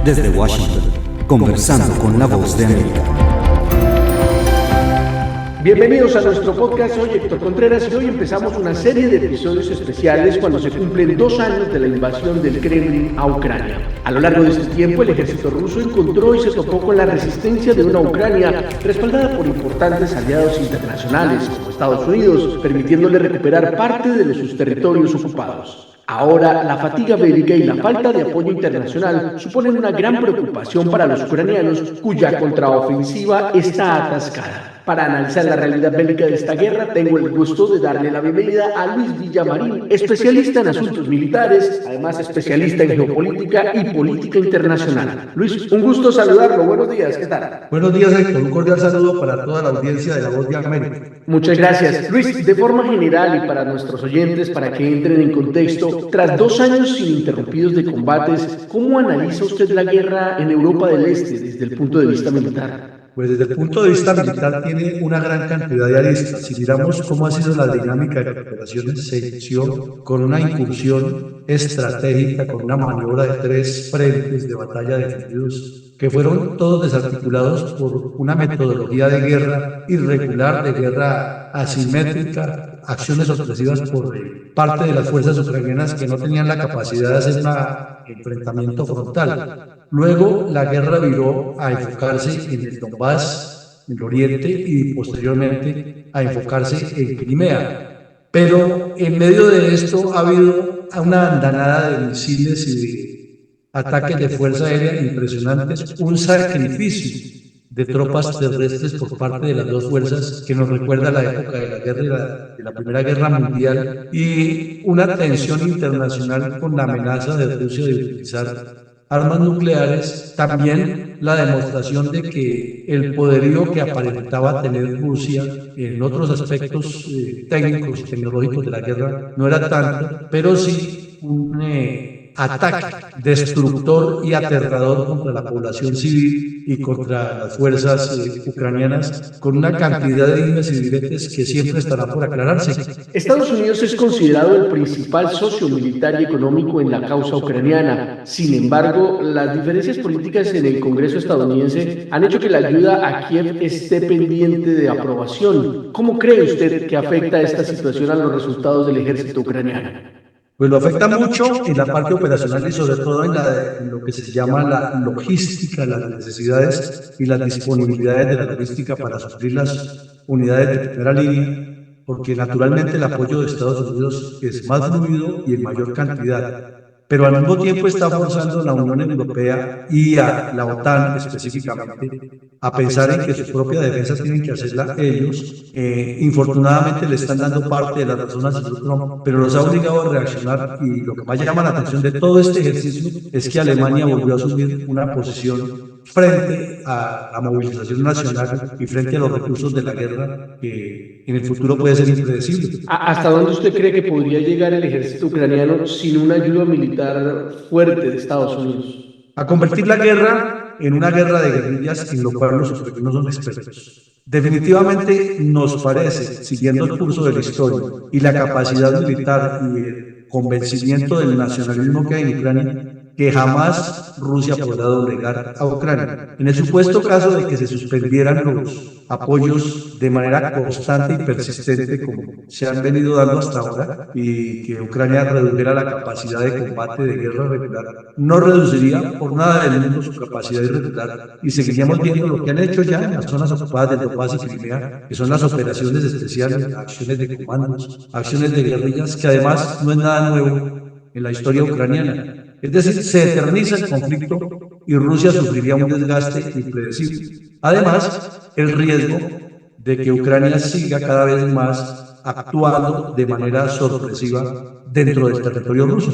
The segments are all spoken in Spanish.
Desde Washington, conversando con la voz de América. Bienvenidos a nuestro podcast. Soy Héctor Contreras y hoy empezamos una serie de episodios especiales cuando se cumplen 2 años de la invasión del Kremlin a Ucrania. A lo largo de este tiempo, el ejército ruso encontró y se topó con la resistencia de una Ucrania respaldada por importantes aliados internacionales como Estados Unidos, permitiéndole recuperar parte de sus territorios ocupados. Ahora, la fatiga bélica y la falta de apoyo internacional suponen una gran preocupación para los ucranianos, cuya contraofensiva está atascada. Para analizar la realidad bélica de esta guerra, tengo el gusto de darle la bienvenida a Luis Villamarín, especialista en asuntos militares, además especialista en geopolítica y política internacional. Luis, un gusto saludarlo. Buenos días, ¿qué tal? Buenos días, Héctor. Un cordial saludo para toda la audiencia de La Voz de América. Muchas gracias. Luis, de forma general y para nuestros oyentes, para que entren en contexto, tras 2 años ininterrumpidos de combates, ¿cómo analiza usted la guerra en Europa del Este desde el punto de vista militar? Pues desde el punto de vista militar tiene una gran cantidad de aristas. Si miramos cómo ha sido la dinámica de operaciones, se inició con una incursión estratégica, con una maniobra de 3 frentes de batalla definidos, que fueron todos desarticulados por una metodología de guerra irregular, de guerra asimétrica, acciones sorpresivas por parte de las fuerzas ucranianas que no tenían la capacidad de hacer un enfrentamiento frontal. Luego la guerra viró a enfocarse en el Donbass, en el oriente, y posteriormente a enfocarse en Crimea. Pero en medio de esto ha habido una andanada de misiles y de ataques de fuerza aérea impresionantes, un sacrificio de tropas terrestres por parte de las dos fuerzas que nos recuerda a la época de la guerra de la Primera Guerra Mundial, y una tensión internacional con la amenaza de Rusia de utilizar armas nucleares. También la demostración de que el poderío que aparentaba tener Rusia en otros aspectos técnicos y tecnológicos de la guerra no era tanto, pero sí un ataque destructor y aterrador contra la población civil y contra las fuerzas ucranianas, con una cantidad de dimes y diretes que siempre estará por aclararse. Estados Unidos es considerado el principal socio militar y económico en la causa ucraniana. Sin embargo, las diferencias políticas en el Congreso estadounidense han hecho que la ayuda a Kiev esté pendiente de aprobación. ¿Cómo cree usted que afecta esta situación a los resultados del ejército ucraniano? Pues lo afecta mucho en la parte operacional y sobre todo en lo que se llama la logística, las necesidades y las disponibilidades de la logística para suplir las unidades de primera línea, porque naturalmente el apoyo de Estados Unidos es más fluido y en mayor cantidad, pero al mismo tiempo está forzando a la Unión Europea y a la OTAN específicamente a pensar en que su propia defensa tienen que hacerla ellos. Infortunadamente le están dando parte de la razón al señor Trump, pero los ha obligado a reaccionar, y lo que más llama la atención de todo este ejercicio es que Alemania volvió a asumir una posición frente a la movilización nacional y frente a los recursos de la guerra, que en el futuro puede ser impredecible. ¿Hasta dónde usted cree que podría llegar el ejército ucraniano sin una ayuda militar fuerte de Estados Unidos? A convertir la guerra en una guerra de guerrillas, en lo cual los ucranianos son expertos. Definitivamente nos parece, siguiendo el curso de la historia y la capacidad militar y el convencimiento del nacionalismo que hay en Ucrania, que jamás Rusia podrá doblegar a Ucrania. En el supuesto caso de que se suspendieran los apoyos de manera constante y persistente, como se han venido dando hasta ahora, y que Ucrania redujera la capacidad de combate de guerra regular, no reduciría por nada del mundo su capacidad irregular, y seguiríamos viendo lo que han hecho ya en las zonas ocupadas del Donbass y Crimea, que son las operaciones especiales, acciones de comandos, acciones de guerrillas, que además no es nada nuevo en la historia ucraniana. Es decir, se eterniza el conflicto y Rusia sufriría un desgaste impredecible. Además, el riesgo de que Ucrania siga cada vez más actuando de manera sorpresiva dentro del territorio ruso.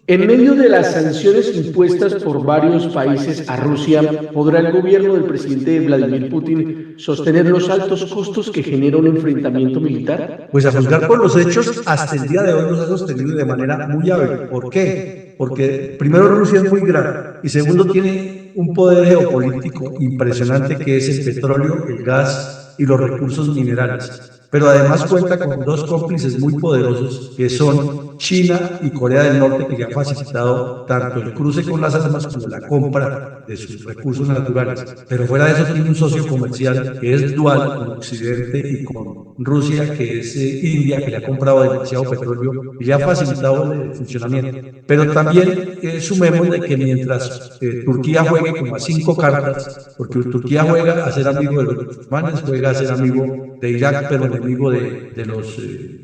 En medio de las sanciones impuestas por varios países a Rusia, ¿podrá el gobierno del presidente Vladimir Putin sostener los altos costos que genera un enfrentamiento militar? Pues a juzgar por los hechos, hasta el día de hoy los ha sostenido de manera muy hábil. ¿Por qué? Porque primero Rusia es muy grande y segundo tiene un poder geopolítico impresionante, que es el petróleo, el gas y los recursos minerales. Pero además cuenta con 2 cómplices muy poderosos, que son China y Corea del Norte, que ya han facilitado tanto el cruce con las armas como la compra de sus recursos naturales. Pero fuera de eso tiene un socio comercial que es dual con Occidente y con Rusia, que es India, que le ha comprado demasiado petróleo y le ha facilitado el funcionamiento. Pero también sumemos de que mientras Turquía juegue como a 5 cartas, porque Turquía juega a ser amigo de los musulmanes, juega a ser amigo de Irak, pero enemigo de los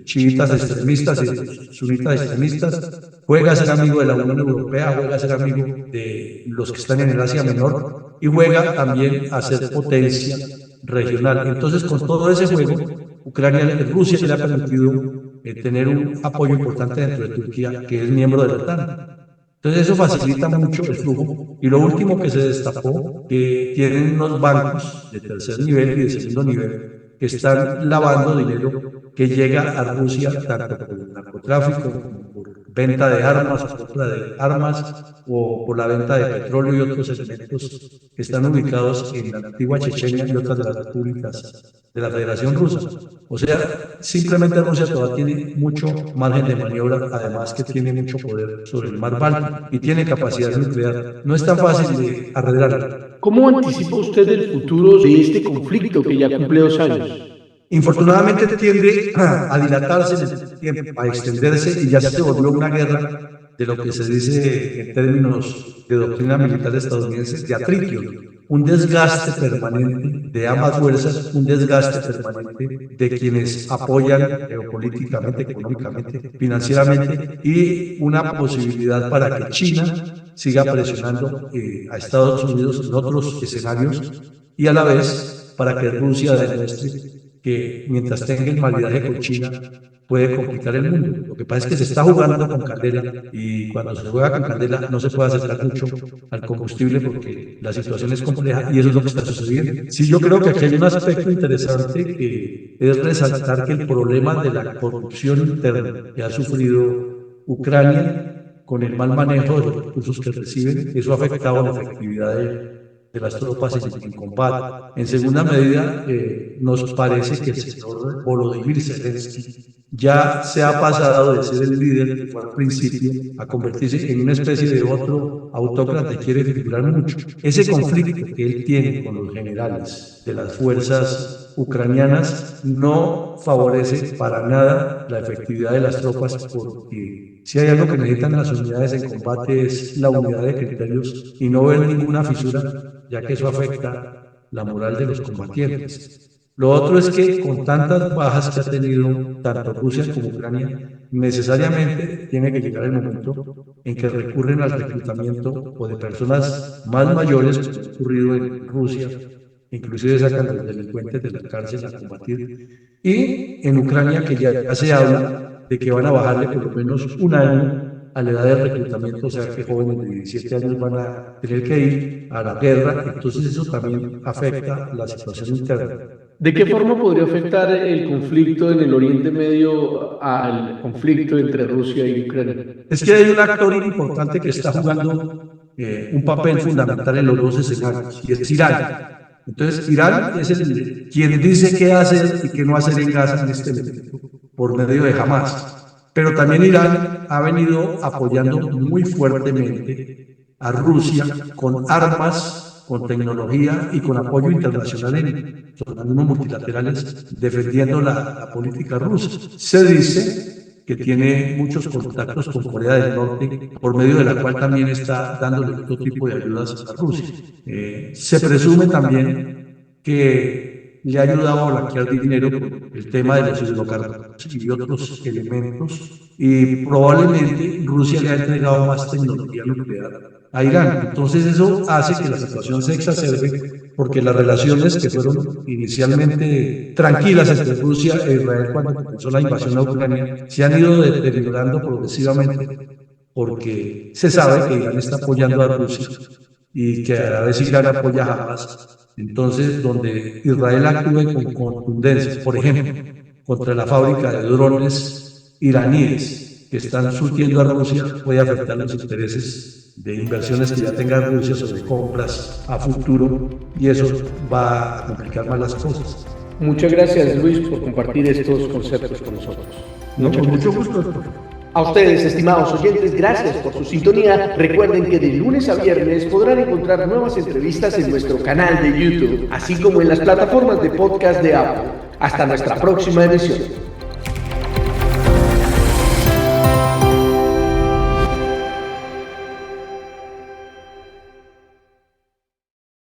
chiitas extremistas y de los sunitas extremistas, juega a ser amigo de la Unión Europea, juega a ser amigo de los que están en el Asia Menor y juega también a ser potencia regional. Entonces, con todo ese juego, Rusia le ha permitido tener un apoyo importante dentro de Turquía, que es miembro de la OTAN. Entonces eso facilita mucho el flujo. Y lo último que se destapó, que tienen unos bancos de tercer nivel y de segundo nivel que están lavando dinero que llega a Rusia tanto por el narcotráfico como por venta de armas, compra de armas o por la venta de petróleo y otros elementos que están ubicados en la antigua Chechenia y otras de las repúblicas de la Federación Rusa. O sea, simplemente Rusia todavía tiene mucho margen de maniobra, además que tiene mucho poder sobre el mar Báltico y tiene capacidad nuclear. No es tan fácil de arreglarlo. ¿Cómo anticipa usted el futuro de este conflicto que ya cumple 2 años? Infortunadamente tiende a dilatarse en el tiempo, a extenderse y ya se volvió una guerra de lo que se dice en términos de doctrina militar estadounidense, de atritio, un desgaste permanente de ambas fuerzas, un desgaste permanente de quienes apoyan geopolíticamente, económicamente, financieramente y una posibilidad para que China siga presionando a Estados Unidos en otros escenarios y a la vez para que Rusia demuestre que mientras tenga el maridaje con China puede complicar el mundo. Lo que pasa es que se está jugando con candela y cuando se juega con candela no se puede acercar mucho al combustible porque la situación es compleja y eso es lo que está sucediendo. Sí, yo creo que aquí hay un aspecto interesante que es resaltar que el problema de la corrupción interna que ha sufrido Ucrania con el mal manejo de los recursos que reciben, eso ha afectado la efectividad de las tropas en combate. En segunda medida, nos parece que el señor Volodymyr Zelensky ya se ha pasado de ser el líder que fue al principio a convertirse en una especie de otro autócrata que quiere figurar mucho. Ese conflicto que él tiene con los generales de las fuerzas ucranianas no favorece para nada la efectividad de las tropas, porque si hay algo que necesitan las unidades en combate es la unidad de criterios y no ver ninguna fisura, ya que eso afecta la moral de los combatientes. Lo otro es que con tantas bajas que ha tenido tanto Rusia como Ucrania, necesariamente tiene que llegar el momento en que recurren al reclutamiento o de personas más mayores, como ha ocurrido en Rusia, inclusive sacan a los delincuentes de la cárcel a combatir, y en Ucrania que ya se habla de que van a bajarle por lo menos 1 año a la edad de reclutamiento, o sea que jóvenes de 17 años van a tener que ir a la guerra, entonces eso también afecta la situación interna. ¿De qué forma podría afectar el conflicto en el Oriente Medio al conflicto entre Rusia y Ucrania? Es que hay un actor importante que está jugando un papel fundamental en los dos escenarios, y es Irán. Entonces, Irán es quien dice qué hacer y qué no hacer en Gaza en este momento, por medio de Hamas. Pero también Irán ha venido apoyando muy fuertemente a Rusia con armas, con tecnología y con apoyo internacional en organismos multilaterales defendiendo la política rusa. Se dice que tiene muchos contactos con Corea del Norte, por medio de la cual también está dándole otro tipo de ayudas a Rusia. Se presume también que le ha ayudado a blanquear dinero con el tema de los hidrocarburos y otros elementos, y probablemente Rusia le ha entregado más tecnología nuclear a Irán. Entonces eso hace que la situación se exacerbe, porque las relaciones que fueron inicialmente tranquilas entre Rusia e Israel cuando comenzó la invasión a Ucrania se han ido deteriorando progresivamente, porque se sabe que Irán está apoyando a Rusia y que a la vez Irán apoya a Hamas. Entonces, donde Israel actúe con contundencia, por ejemplo, contra la fábrica de drones iraníes que están surtiendo a Rusia, puede afectar los intereses de inversiones que ya tenga Rusia sobre compras a futuro, y eso va a complicar más las cosas. Muchas gracias, Luis, por compartir estos conceptos con nosotros. No, con mucho gusto. A ustedes, estimados oyentes, gracias por su sintonía. Recuerden que de lunes a viernes podrán encontrar nuevas entrevistas en nuestro canal de YouTube, así como en las plataformas de podcast de Apple. Hasta nuestra próxima emisión.